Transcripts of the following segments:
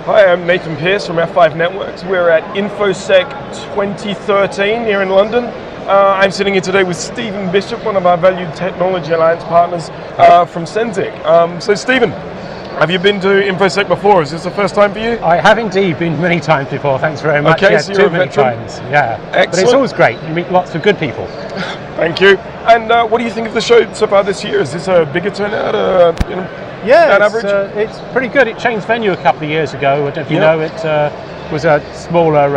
Hi, I'm Nathan Pearce from F5 Networks. We're at Infosec 2013 here in London. I'm sitting here today with Stephen Bishop, one of our Valued Technology Alliance partners from Cenzic. So Stephen, have you been to Infosec before? Is this the first time for you? I have indeed been many times before, thanks very much. Okay, yeah, so you're too many times. Yeah, excellent. But it's always great, you meet lots of good people. Thank you. And what do you think of the show so far this year? Is this a bigger turnout? Yeah, average? It's pretty good. It changed venue a couple of years ago. I don't know if you know, it was a smaller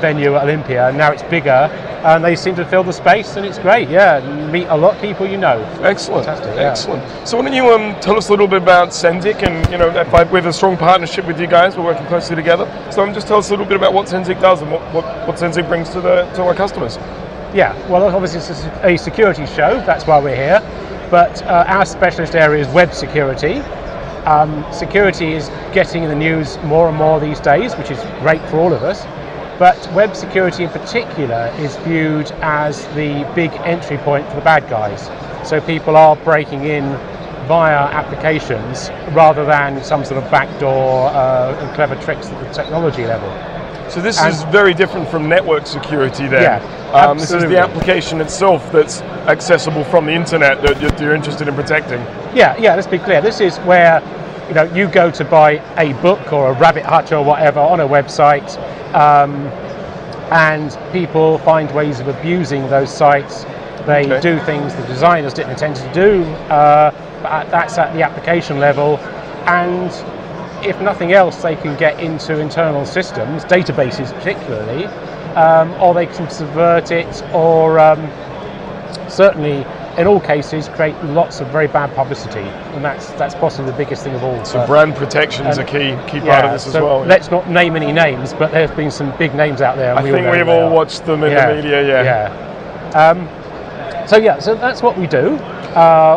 venue at Olympia, and now it's bigger, and they seem to fill the space, and it's great. Yeah, you meet a lot of people you know. Excellent, fantastic. Yeah. Excellent. So why don't you tell us a little bit about Cenzic, and F5, we have a strong partnership with you guys. We're working closely together. So just tell us a little bit about what Cenzic does and what Cenzic brings to our customers. Yeah, well, obviously it's a security show. That's why we're here. But our specialist area is web security. Security is getting in the news more and more these days, which is great for all of us. But web security in particular is viewed as the big entry point for the bad guys. So people are breaking in via applications rather than some sort of backdoor and clever tricks at the technology level. So this is very different from network security then. Yeah, this is the application itself that's accessible from the internet that you're interested in protecting. Yeah, let's be clear. This is where you go to buy a book or a rabbit hutch or whatever on a website, and people find ways of abusing those sites. They do things the designers didn't intend to do. That's at the application level, and if nothing else, they can get into internal systems, databases particularly, or they can subvert it, or certainly, in all cases, create lots of very bad publicity, and that's possibly the biggest thing of all. So brand protection is a key part of this as well. Let's not name any names, but there have been some big names out there. I think we've all watched them in the media. So that's what we do.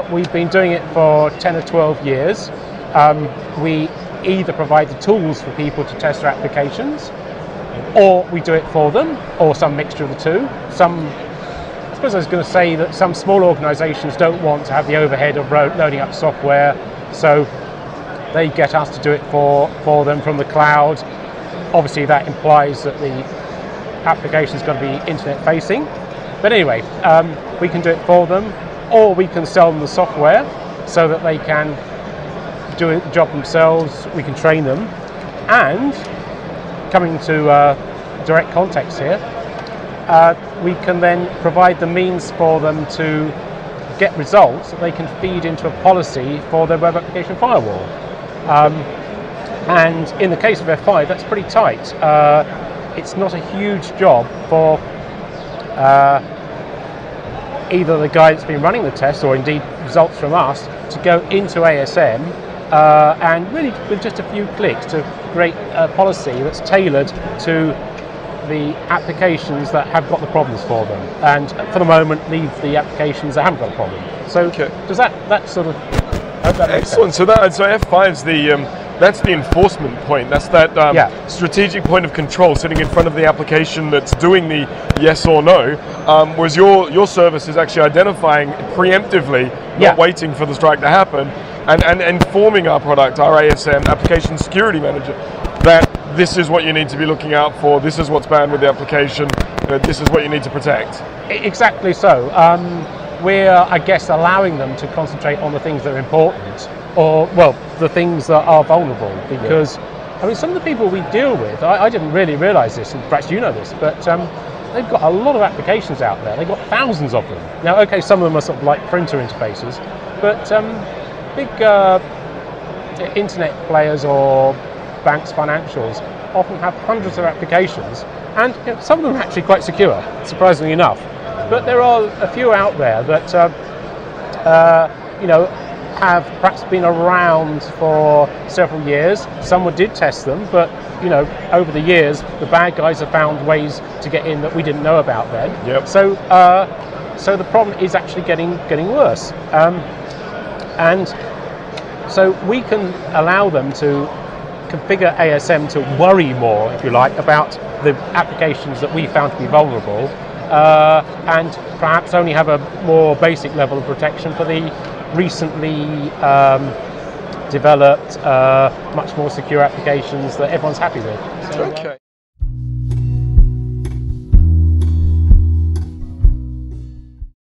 We've been doing it for 10 or 12 years. We either provide the tools for people to test their applications, or we do it for them, or some mixture of the two. I suppose I was going to say that some small organisations don't want to have the overhead of loading up software, so they get us to do it for them from the cloud. Obviously that implies that the application is going to be internet facing, but anyway, we can do it for them, or we can sell them the software so that they can do the job themselves. We can train them, and coming to direct context here, we can then provide the means for them to get results that they can feed into a policy for their web application firewall. And in the case of F5, that's pretty tight. It's not a huge job for either the guy that's been running the test, or indeed results from us, to go into ASM and really with just a few clicks to create a policy that's tailored to the applications that have got the problems for them, and for the moment leave the applications that haven't got a problem. So does that sort of excellent. So F5's that's the enforcement point. That's that strategic point of control, sitting in front of the application that's doing the yes or no. Whereas your service is actually identifying preemptively, not waiting for the strike to happen, and informing our product, our ASM, Application Security Manager, that this is what you need to be looking out for. This is what's banned with the application. This is what you need to protect. Exactly so. We're, I guess, allowing them to concentrate on the things that are important, or, well, the things that are vulnerable, because, I mean, some of the people we deal with, I didn't really realise this, and perhaps you know this, but they've got a lot of applications out there. They've got thousands of them. Now, okay, some of them are sort of like printer interfaces, but big internet players or banks, financials, often have hundreds of applications, and some of them are actually quite secure, surprisingly enough. But there are a few out there that have perhaps been around for several years. Some did test them, but over the years, the bad guys have found ways to get in that we didn't know about then. Yep. So the problem is actually getting worse, and so we can allow them to configure ASM to worry more, if you like, about the applications that we found to be vulnerable, and perhaps only have a more basic level of protection for the recently developed much more secure applications that everyone's happy with. So, Okay.